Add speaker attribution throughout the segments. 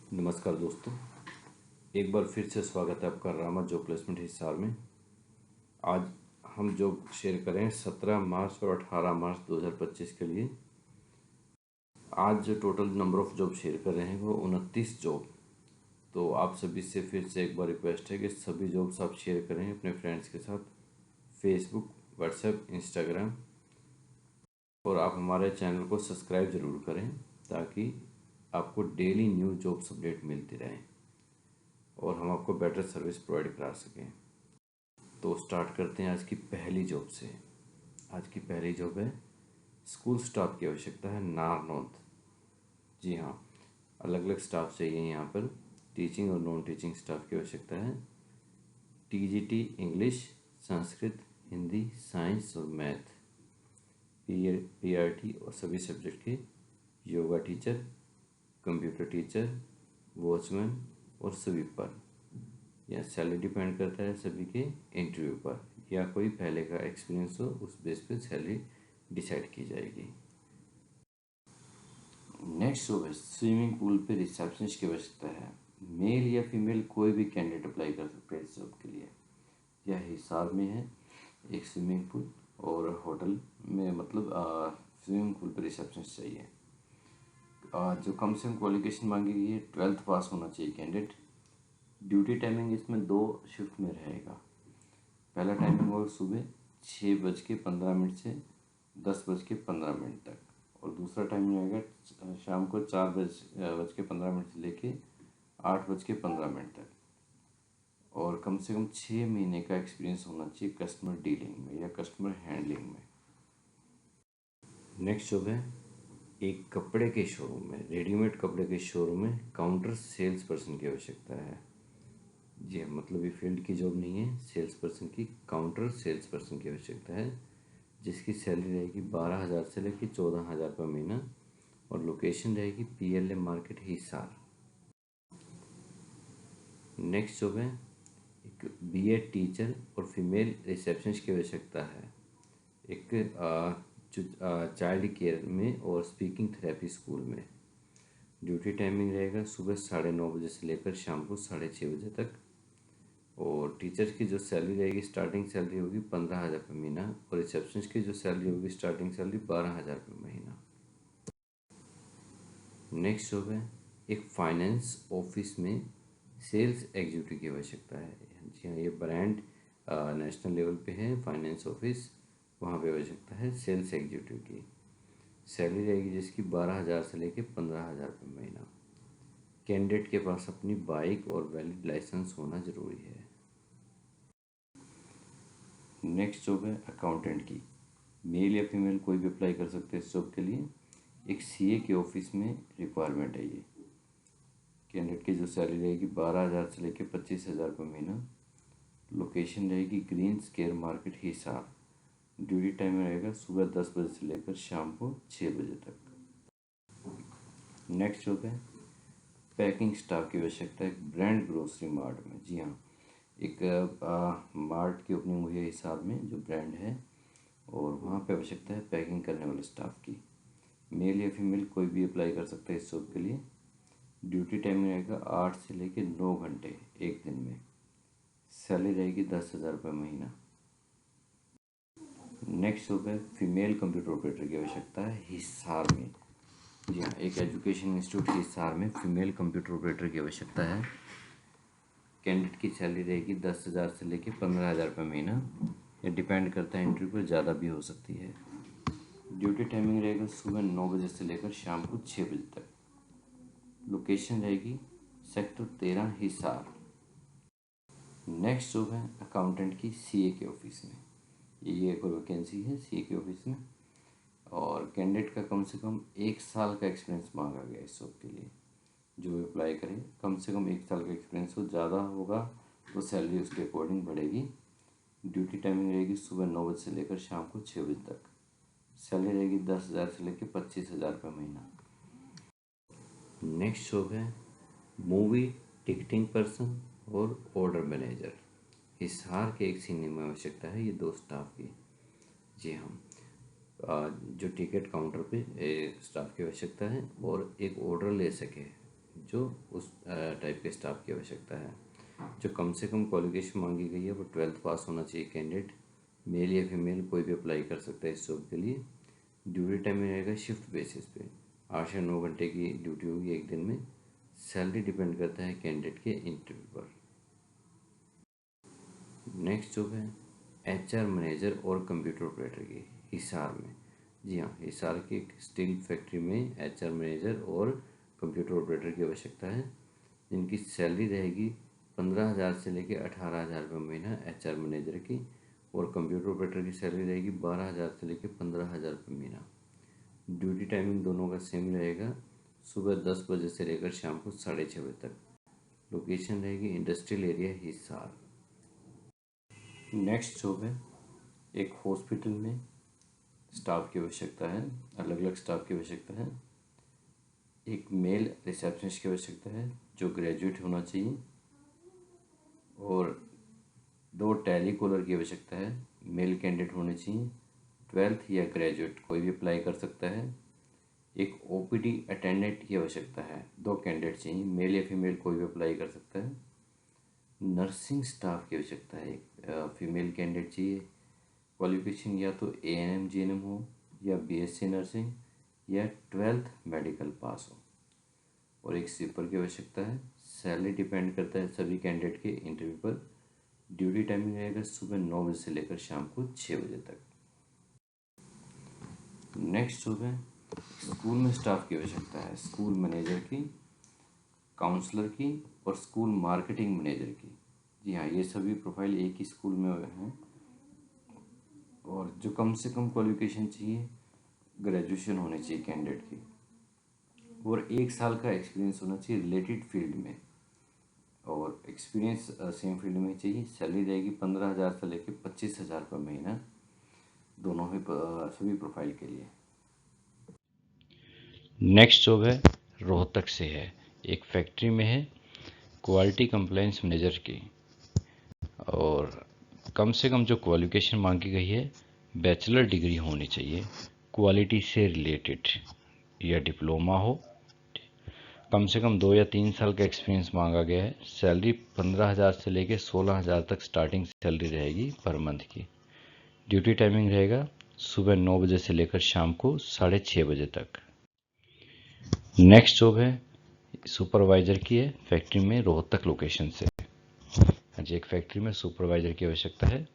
Speaker 1: नमस्कार दोस्तों, एक बार फिर से स्वागत है आपका रामा जॉब प्लेसमेंट हिसार में। आज हम जॉब शेयर करें 17 मार्च और 18 मार्च 2025 के लिए। आज जो total number of job share कर रहे हैं वो 29 जॉब। तो आप सभी से फिर से एक बार रिक्वेस्ट है कि सभी जॉब्स आप शेयर करें अपने फ्रेंड्स के साथ, फेसबुक, व्हाट्सएप, इंस्टाग्राम, और आप हमारे चैनल को सब्सक्राइब ज़रूर करें ताकि आपको डेली न्यू जॉब्स अपडेट मिलती रहें और हम आपको बेटर सर्विस प्रोवाइड करा सकें। तो स्टार्ट करते हैं आज की पहली जॉब से। आज की पहली जॉब है स्कूल स्टाफ की आवश्यकता है नारनौंद। जी हाँ, अलग अलग स्टाफ चाहिए यहाँ पर। टीचिंग और नॉन टीचिंग स्टाफ की आवश्यकता है। TGT English, Sanskrit, Hindi, science और मैथ, पीआरटी और सभी सब्जेक्ट के, yoga teacher, computer teacher, watchman और स्वीपर। या सैलरी डिपेंड करता है सभी के इंटरव्यू पर, या कोई पहले का एक्सपीरियंस हो उस बेस पे सैलरी डिसाइड की जाएगी। नेक्स्ट जॉब है स्विमिंग पूल पे रिसेप्शनिस्ट की आवश्यकता है। मेल या फीमेल कोई भी कैंडिडेट अप्लाई कर सकते हैं इस जॉब के लिए। यह हिसार में है एक स्विमिंग पूल और होटल में, मतलब स्विमिंग पूल पे रिसेप्शनिस्ट चाहिए। जो कम से कम क्वालिफिकेशन मांगी गई है 12th पास होना चाहिए कैंडिडेट। ड्यूटी टाइमिंग इसमें 2 शिफ्ट में रहेगा। पहला टाइमिंग होगा सुबह 6:15 से 10:15 तक, और दूसरा टाइमिंग रहेगा शाम को 4:15 से लेके 8:15 तक। और कम से कम 6 महीने का एक्सपीरियंस होना चाहिए कस्टमर डीलिंग में या कस्टमर हैंडलिंग में। नेक्स्ट जॉब है एक कपड़े के शोरूम में, रेडीमेड कपड़े के शोरूम में काउंटर सेल्स पर्सन की आवश्यकता है। जी हाँ, मतलब ये फील्ड की जॉब नहीं है, सेल्स पर्सन की, काउंटर सेल्स पर्सन की आवश्यकता है, जिसकी सैलरी रहेगी 12,000 से लेकर 14,000 पर महीना, और लोकेशन रहेगी PLA market Hisar. Next job है एक बीएड टीचर और फीमेल रिसेप्शनिस्ट की आवश्यकता है। एक चाइल्ड केयर में और स्पीकिंग थेरेपी स्कूल में। ड्यूटी टाइमिंग रहेगा सुबह 9:30 से लेकर शाम को 6:30 तक। और टीचर्स की जो सैलरी रहेगी, स्टार्टिंग सैलरी होगी 15,000 पर महीना, और रिसेप्शनिस्ट की जो सैलरी होगी स्टार्टिंग सैलरी 12,000 पर महीना। नेक्स्ट जॉब है एक फाइनेंस ऑफिस में सेल्स एग्जीक्यूटिव की आवश्यकता है। जी हाँ, ये ब्रांड नेशनल लेवल पे है फाइनेंस ऑफिस, वहाँ पे आवश्यकता है सेल्स एग्जीक्यूटिव की। सैलरी रहेगी जिसकी 12,000 से लेकर 15,000 पर महीना। कैंडिडेट के पास अपनी बाइक और वैलिड लाइसेंस होना ज़रूरी है। नेक्स्ट जॉब है अकाउंटेंट की। मेल या फीमेल कोई भी अप्लाई कर सकते हैं इस जॉब के लिए। एक सीए के ऑफिस में रिक्वायरमेंट है ये। कैंडिडेट की जो सैलरी रहेगी 12,000 से लेकर 25,000 पर महीना। लोकेशन रहेगी green square market Hisar. Duty time रहेगा सुबह 10 बजे से लेकर शाम को 6 बजे तक। नेक्स्ट जॉब है पैकिंग स्टाफ की आवश्यकता है एक ब्रांड ग्रोसरी मार्ट में। जी हाँ, एक मार्ट की ओपनिंग हुई है हिसार में जो ब्रांड है, और वहाँ पे आवश्यकता है पैकिंग करने वाले स्टाफ की। मेल या फीमेल कोई भी अप्लाई कर सकता है इस जॉब के लिए। ड्यूटी टाइमिंग रहेगा 8 से लेकर 9 घंटे एक दिन में। सैलरी रहेगी 10,000 रुपये महीना। नेक्स्ट जॉब है फीमेल कंप्यूटर ऑपरेटर की आवश्यकता है हिसार में। जी हाँ, एक एजुकेशन इंस्टीट्यूट हिसार में फीमेल कंप्यूटर ऑपरेटर की आवश्यकता है। कैंडिडेट की सैलरी रहेगी 10,000 से लेकर 15,000 रुपये महीना। ये डिपेंड करता है इंटरव्यू पर, ज़्यादा भी हो सकती है। ड्यूटी टाइमिंग रहेगा सुबह 9 बजे से लेकर शाम को 6 बजे तक। लोकेशन रहेगी सेक्टर 13 हिसार। नेक्स्ट जॉब है अकाउंटेंट की सीए के ऑफिस में। ये एक वैकेंसी है सीए के ऑफिस में, और कैंडिडेट का कम से कम 1 साल का एक्सपीरियंस मांगा गया इस जॉब के लिए। जो भी अप्लाई करे कम से कम 1 साल का एक्सपीरियंस हो, ज़्यादा होगा तो सैलरी उसके अकॉर्डिंग बढ़ेगी। ड्यूटी टाइमिंग रहेगी सुबह 9 बजे से लेकर शाम को 6 बजे तक। सैलरी रहेगी 10,000 से लेकर 25,000 रुपये महीना। नेक्स्ट जॉब है मूवी टिकटिंग पर्सन और ऑर्डर मैनेजर। हिसार के एक सीनियर में आवश्यकता है ये 2 स्टाफ की। जी हाँ, जो टिकट काउंटर पे स्टाफ की आवश्यकता है, और एक ऑर्डर ले सके जो उस टाइप के स्टाफ की आवश्यकता है। जो कम से कम क्वालिफिकेशन मांगी गई है वो 12th पास होना चाहिए कैंडिडेट, मेल या फीमेल कोई भी अप्लाई कर सकता है इस जॉब के लिए। ड्यूटी टाइमिंग रहेगा शिफ्ट बेसिस पे, 8 से 9 घंटे की ड्यूटी होगी एक दिन में। सैलरी डिपेंड करता है कैंडिडेट के इंटरव्यू पर। नेक्स्ट जॉब है HR मैनेजर और कंप्यूटर ऑपरेटर की, हिसार में। जी हाँ, हिसार की एक स्टील फैक्ट्री में HR मैनेजर और कंप्यूटर ऑपरेटर की आवश्यकता है, जिनकी सैलरी रहेगी 15,000 से लेकर 18,000 रुपये महीना HR मैनेजर की, और कंप्यूटर ऑपरेटर की सैलरी रहेगी 12,000 से लेकर 15,000 रुपये महीना। ड्यूटी टाइमिंग दोनों का सेम रहेगा, सुबह 10 बजे से लेकर शाम को 6:30 बजे तक। लोकेशन रहेगी industrial area Hisar. Next job है एक हॉस्पिटल में स्टाफ की आवश्यकता है, अलग अलग स्टाफ की आवश्यकता है। एक मेल रिसेप्शनिस्ट की आवश्यकता है जो ग्रेजुएट होना चाहिए, और 2 टैली कॉलर की आवश्यकता है, मेल कैंडिडेट होने चाहिए, 12th या ग्रेजुएट कोई भी अप्लाई कर सकता है। एक OPD अटेंडेंट की आवश्यकता है, 2 कैंडिडेट चाहिए, मेल या फीमेल कोई भी अप्लाई कर सकता है। नर्सिंग स्टाफ की आवश्यकता है, एक फीमेल कैंडिडेट चाहिए, क्वालिफिकेशन या तो ANM GNM हो या BSc नर्सिंग या 12th मेडिकल पास हो, और एक स्वीपर की आवश्यकता है। सैलरी डिपेंड करता है सभी कैंडिडेट के इंटरव्यू पर। ड्यूटी टाइमिंग रहेगा सुबह 9 बजे से लेकर शाम को 6 बजे तक। नेक्स्ट सुबह स्कूल में स्टाफ की आवश्यकता है, स्कूल मैनेजर की, काउंसलर की और स्कूल मार्केटिंग मैनेजर की। जी हाँ, ये सभी प्रोफाइल एक ही स्कूल में हैं, और जो कम से कम क्वालिफिकेशन चाहिए, ग्रेजुएशन होनी चाहिए कैंडिडेट की, और 1 साल का एक्सपीरियंस होना चाहिए रिलेटेड फील्ड में, और एक्सपीरियंस सेम फील्ड में चाहिए। सैलरी रहेगी 15,000 से लेकर 25,000 रुपये महीना, दोनों ही सभी प्रोफाइल के लिए। नेक्स्ट जॉब है रोहतक से है, एक फैक्ट्री में है, क्वालिटी कंप्लायंस मैनेजर की, और कम से कम जो क्वालिफिकेशन मांगी गई है बैचलर डिग्री होनी चाहिए क्वालिटी से रिलेटेड, या डिप्लोमा हो। कम से कम 2 या 3 साल का एक्सपीरियंस मांगा गया है। सैलरी 15,000 से लेकर 16,000 तक स्टार्टिंग सैलरी रहेगी पर मंथ की। ड्यूटी टाइमिंग रहेगा सुबह 9 बजे से लेकर शाम को 6:30 बजे तक। नेक्स्ट जॉब है सुपरवाइजर की है, फैक्ट्री में रोहतक लोकेशन से। आज एक फैक्ट्री में सुपरवाइजर की आवश्यकता है,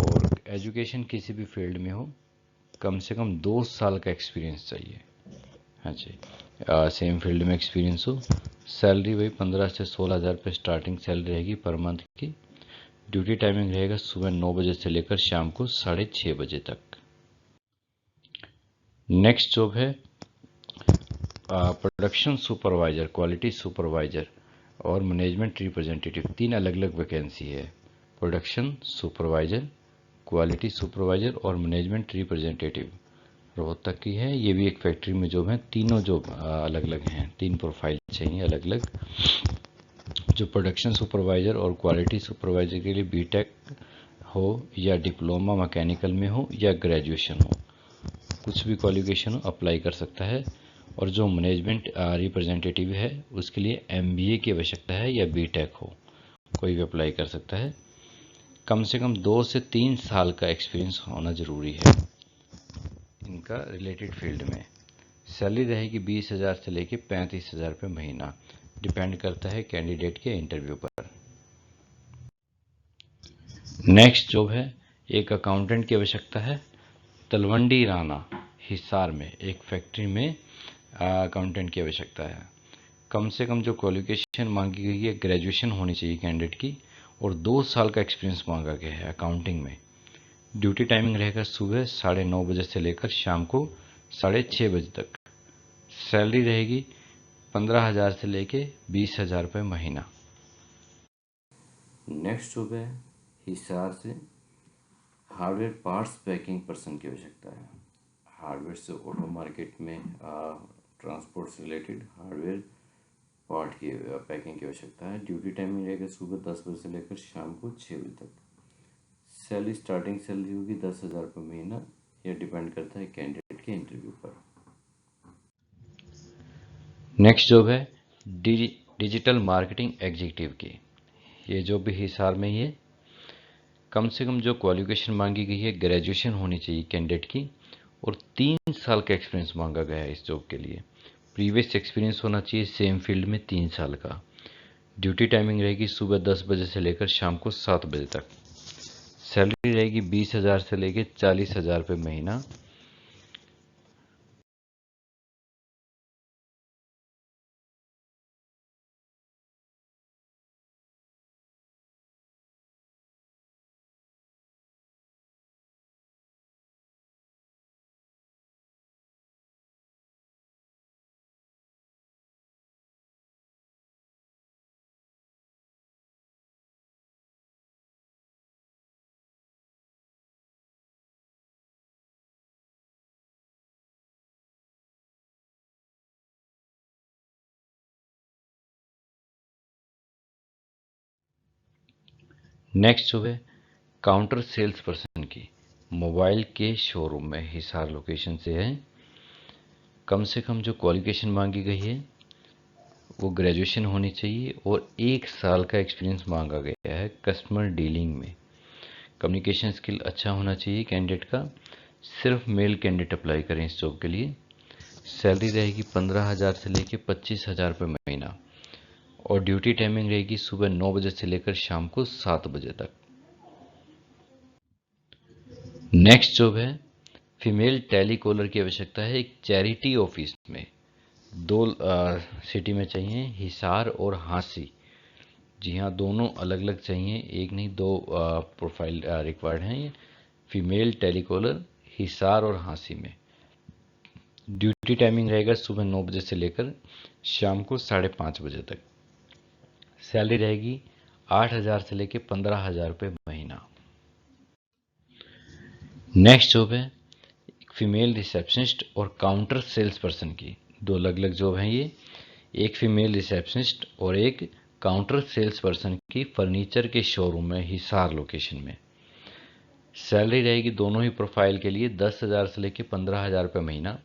Speaker 1: और एजुकेशन किसी भी फील्ड में हो, कम से कम 2 साल का एक्सपीरियंस चाहिए। हाँ जी, सेम फील्ड में एक्सपीरियंस हो। सैलरी वही 15 से 16,000 रुपये स्टार्टिंग सैलरी रहेगी पर मंथ की। ड्यूटी टाइमिंग रहेगा सुबह 9 बजे से लेकर शाम को 6:30 बजे तक। नेक्स्ट जॉब है प्रोडक्शन सुपरवाइजर, क्वालिटी सुपरवाइजर और मैनेजमेंट रिप्रेजेंटेटिव। 3 अलग अलग वैकेंसी है, प्रोडक्शन सुपरवाइजर, क्वालिटी सुपरवाइजर और मैनेजमेंट रिप्रेजेंटेटिव। रोहतक की है, ये भी एक फैक्ट्री में जॉब है। तीनों जॉब अलग अलग हैं, 3 प्रोफाइल चाहिए अलग अलग। जो प्रोडक्शन सुपरवाइजर और क्वालिटी सुपरवाइजर के लिए बीटेक हो या डिप्लोमा मैकेनिकल में हो या ग्रेजुएशन हो, कुछ भी क्वालिफिकेशन हो अप्लाई कर सकता है। और जो मैनेजमेंट रिप्रेजेंटेटिव है उसके लिए MBA की आवश्यकता है या बीटेक हो, कोई भी अप्लाई कर सकता है। कम से कम 2 से 3 साल का एक्सपीरियंस होना ज़रूरी है इनका रिलेटेड फील्ड में। सैलरी रहेगी 20,000 से लेकर 35,000 रुपये महीना, डिपेंड करता है कैंडिडेट के इंटरव्यू पर। नेक्स्ट जॉब है एक अकाउंटेंट की आवश्यकता है, तलवंडी राना हिसार में एक फैक्ट्री में अकाउंटेंट की आवश्यकता है। कम से कम जो क्वालिफिकेशन मांगी गई है ग्रेजुएशन होनी चाहिए कैंडिडेट की, और 2 साल का एक्सपीरियंस मांगा गया है अकाउंटिंग में। ड्यूटी टाइमिंग रहेगा सुबह 9:30 बजे से लेकर शाम को 6:30 बजे तक। सैलरी रहेगी 15,000 से लेके 20,000 रुपये महीना। नेक्स्ट जॉब है हिसार से हार्डवेयर पार्ट्स पैकिंग पर्सन की आवश्यकता है। हार्डवेयर से ऑटो मार्केट में ट्रांसपोर्ट से रिलेटेड हार्डवेयर पार्ट की पैकिंग की आवश्यकता है। ड्यूटी टाइमिंग रहेगा सुबह 10 बजे से लेकर शाम को 6 बजे तक। सैलरी स्टार्टिंग सैलरी होगी 10,000 रुपये महीना, यह डिपेंड करता है कैंडिडेट के इंटरव्यू पर। नेक्स्ट जॉब है
Speaker 2: डिजिटल मार्केटिंग एग्जीक्यूटिव की। ये जो भी हिसार में ही है। कम से कम जो क्वालिफिकेशन मांगी गई है ग्रेजुएशन होनी चाहिए कैंडिडेट की, और 3 साल का एक्सपीरियंस मांगा गया है इस जॉब के लिए। प्रीवियस एक्सपीरियंस होना चाहिए सेम फील्ड में 3 साल का। ड्यूटी टाइमिंग रहेगी सुबह 10 बजे से लेकर शाम को 7 बजे तक। सैलरी रहेगी 20,000 से लेकर 40,000 रुपये महीना। नेक्स्ट जो है काउंटर सेल्स पर्सन की, मोबाइल के शोरूम में हिसार लोकेशन से है। कम से कम जो क्वालिफिकेशन मांगी गई है वो ग्रेजुएशन होनी चाहिए और 1 साल का एक्सपीरियंस मांगा गया है कस्टमर डीलिंग में। कम्युनिकेशन स्किल अच्छा होना चाहिए कैंडिडेट का। सिर्फ मेल कैंडिडेट अप्लाई करें इस जॉब के लिए। सैलरी रहेगी 15,000 से लेकर 25,000 रुपये महीना, और ड्यूटी टाइमिंग रहेगी सुबह 9 बजे से लेकर शाम को 7 बजे तक। नेक्स्ट जॉब है फीमेल टेलीकॉलर की आवश्यकता है एक चैरिटी ऑफिस में। 2 सिटी में चाहिए, हिसार और हांसी। जी हाँ, दोनों अलग अलग चाहिए, एक नहीं 2 प्रोफाइल रिक्वायर्ड हैं। ये फीमेल टेलीकॉलर हिसार और हांसी में। ड्यूटी टाइमिंग रहेगा सुबह 9 बजे से लेकर शाम को 5:30 बजे तक। सैलरी रहेगी 8,000 से लेकर 15,000 रुपये महीना। नेक्स्ट जॉब है फीमेल रिसेप्शनिस्ट और काउंटर सेल्स पर्सन की। 2 अलग अलग जॉब हैं ये। एक फीमेल रिसेप्शनिस्ट और एक काउंटर सेल्स पर्सन की फर्नीचर के शोरूम में हिसार लोकेशन में। सैलरी रहेगी दोनों ही प्रोफाइल के लिए 10,000 से लेकर 15,000 रुपये महीना।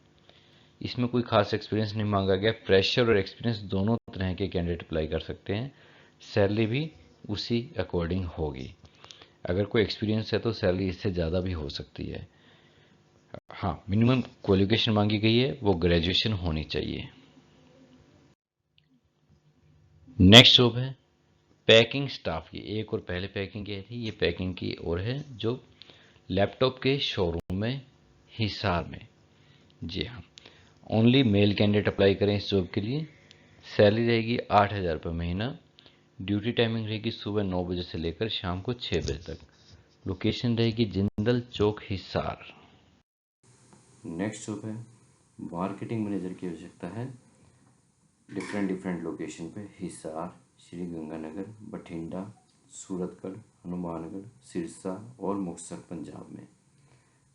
Speaker 2: इसमें कोई खास एक्सपीरियंस नहीं मांगा गया। फ्रेशर और एक्सपीरियंस दोनों तरह के कैंडिडेट अप्लाई कर सकते हैं। सैलरी भी उसी अकॉर्डिंग होगी। अगर कोई एक्सपीरियंस है तो सैलरी इससे ज़्यादा भी हो सकती है। हाँ, मिनिमम क्वालिफिकेशन मांगी गई है वो ग्रेजुएशन होनी चाहिए। नेक्स्ट जॉब है पैकिंग स्टाफ की। एक और पहले पैकिंग की थी, ये पैकिंग की और है जो लैपटॉप के शोरूम में हिसार में। जी हाँ, ओनली मेल कैंडिडेट अप्लाई करें इस जॉब के लिए। सैलरी रहेगी 8,000 रुपये महीना। ड्यूटी टाइमिंग रहेगी सुबह 9 बजे से लेकर शाम को 6 बजे तक। लोकेशन रहेगी जिंदल चौक हिसार।
Speaker 1: नेक्स्ट जॉब है मार्केटिंग मैनेजर की आवश्यकता है डिफरेंट लोकेशन पे, हिसार, श्री गंगानगर, बठिंडा, सूरतगढ़, हनुमानगढ़, सिरसा और मुक्तसर पंजाब में।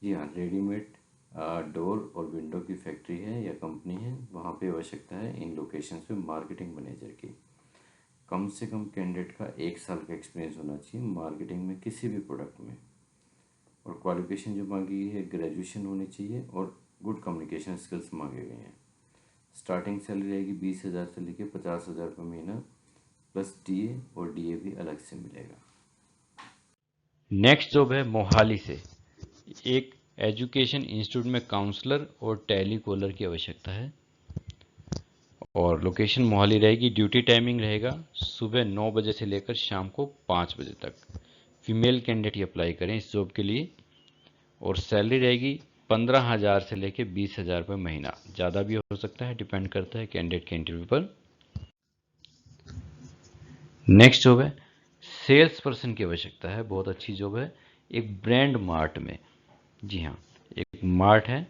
Speaker 1: जी हाँ, रेडीमेड डोर और विंडो की फैक्ट्री है या कंपनी है, वहाँ पे आवश्यकता है इन लोकेशन पे मार्केटिंग मैनेजर की। कम से कम कैंडिडेट का 1 साल का एक्सपीरियंस होना चाहिए मार्केटिंग में किसी भी प्रोडक्ट में, और क्वालिफिकेशन जो मांगी गई है ग्रेजुएशन होनी चाहिए और गुड कम्युनिकेशन स्किल्स मांगे गए हैं। स्टार्टिंग सैलरी रहेगी 20,000 से लेकर 50,000 रुपये महीना, प्लस डीए और डीए भी अलग से मिलेगा।
Speaker 2: नेक्स्ट जॉब है मोहाली से एक एजुकेशन इंस्टीट्यूट में काउंसलर और टेलीकॉलर की आवश्यकता है, और लोकेशन मोहाली रहेगी। ड्यूटी टाइमिंग रहेगा सुबह 9 बजे से लेकर शाम को 5 बजे तक। फीमेल कैंडिडेट ही अप्लाई करें इस जॉब के लिए, और सैलरी रहेगी 15,000 से लेकर 20,000 रुपये महीना। ज़्यादा भी हो सकता है, डिपेंड करता है कैंडिडेट के इंटरव्यू पर। नेक्स्ट जॉब है सेल्स पर्सन की आवश्यकता है, बहुत अच्छी जॉब है एक ब्रांड मार्ट में। जी हाँ, एक मार्ट है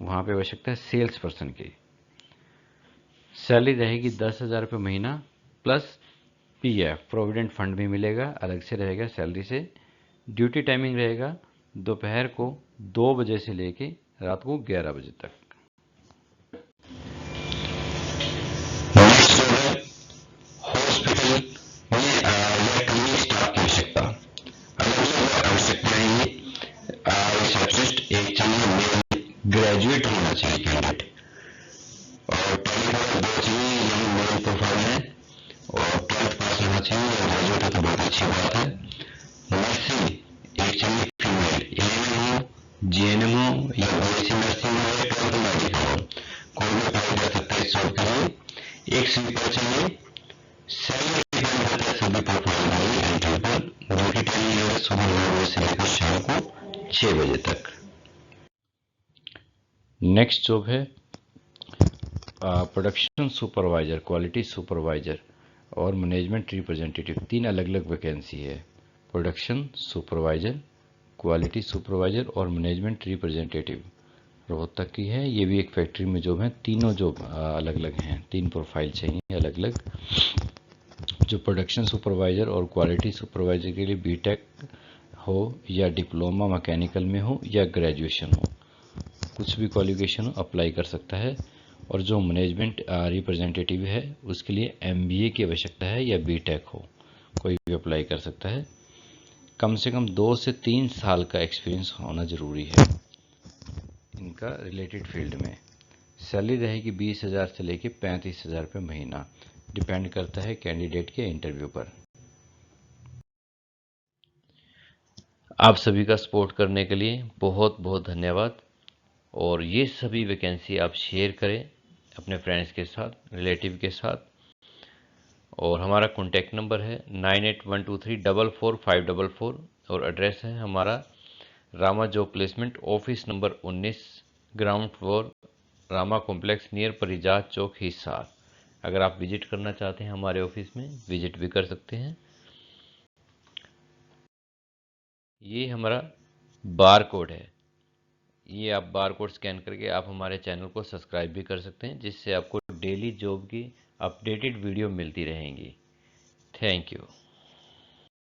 Speaker 2: वहाँ पे आवश्यकता है सेल्स पर्सन की। सैलरी रहेगी 10,000 रुपये महीना, प्लस पीएफ प्रोविडेंट फंड भी मिलेगा, अलग से रहेगा सैलरी से। ड्यूटी टाइमिंग रहेगा दोपहर को 2 बजे से लेके रात को 11 बजे तक। नेक्स्ट जो है हॉस्पिटल में या क्लिनिक स्टाफ की आवश्यकता। अलग आवश्यकता है ये। रिसेप्शनिस्ट एक चाहिए, मेल ग्रेजुएट होना चाहिए कैंडिडेट, और टेलीकॉलर 2 चाहिए, यही मेल प्रोफाइल अच्छी बात है। नर्सिंग एक चाहिए फीमेल, एएनएम हो, जीएनएम हो या बीएससी नर्सिंग हो या 12th मेडिकल हो, कोई भी अप्लाई कर सकता है इस जॉब के लिए। एक स्वीपर चाहिए। सैलरी डिपेंड करता है सभी प्रोफाइल वाली एंट्री पर। ड्यूटी टाइमिंग है सुबह 9 बजे से लेकर शाम को 6 बजे तक। नेक्स्ट जॉब है प्रोडक्शन सुपरवाइजर, क्वालिटी सुपरवाइजर और मैनेजमेंट रिप्रेजेंटेटिव। 3 अलग अलग वैकेंसी है। प्रोडक्शन सुपरवाइजर, क्वालिटी सुपरवाइजर और मैनेजमेंट रिप्रेजेंटेटिव रोहतक की है। ये भी एक फैक्ट्री में जॉब है। तीनों जॉब अलग अलग हैं, 3 प्रोफाइल चाहिए अलग अलग। जो प्रोडक्शन सुपरवाइजर और क्वालिटी सुपरवाइजर के लिए बीटेक हो या डिप्लोमा मैकेनिकल में हो या ग्रेजुएशन हो, कुछ भी क्वालिफिकेशन हो अप्लाई कर सकता है। और जो मैनेजमेंट रिप्रेजेंटेटिव है उसके लिए एमबीए की आवश्यकता है या बीटेक हो, कोई भी अप्लाई कर सकता है। कम से कम 2 से 3 साल का एक्सपीरियंस होना ज़रूरी है इनका रिलेटेड फील्ड में। सैलरी रहेगी 20,000 से लेके 35,000 रुपये महीना, डिपेंड करता है कैंडिडेट के इंटरव्यू पर। आप सभी का सपोर्ट करने के लिए बहुत बहुत धन्यवाद। और ये सभी वैकेंसी आप शेयर करें अपने फ्रेंड्स के साथ, रिलेटिव के साथ। और हमारा कॉन्टैक्ट नंबर है 9812344544 और एड्रेस है हमारा Rama job placement, office number 19, ground floor, Rama complex near Parijat Chowk, Hisar. अगर आप विजिट करना चाहते हैं हमारे ऑफिस में, विजिट भी कर सकते हैं। ये हमारा बार कोड है, ये आप बार कोड स्कैन करके आप हमारे चैनल को सब्सक्राइब भी कर सकते हैं, जिससे आपको डेली जॉब की अपडेटेड वीडियो मिलती रहेंगी। Thank you.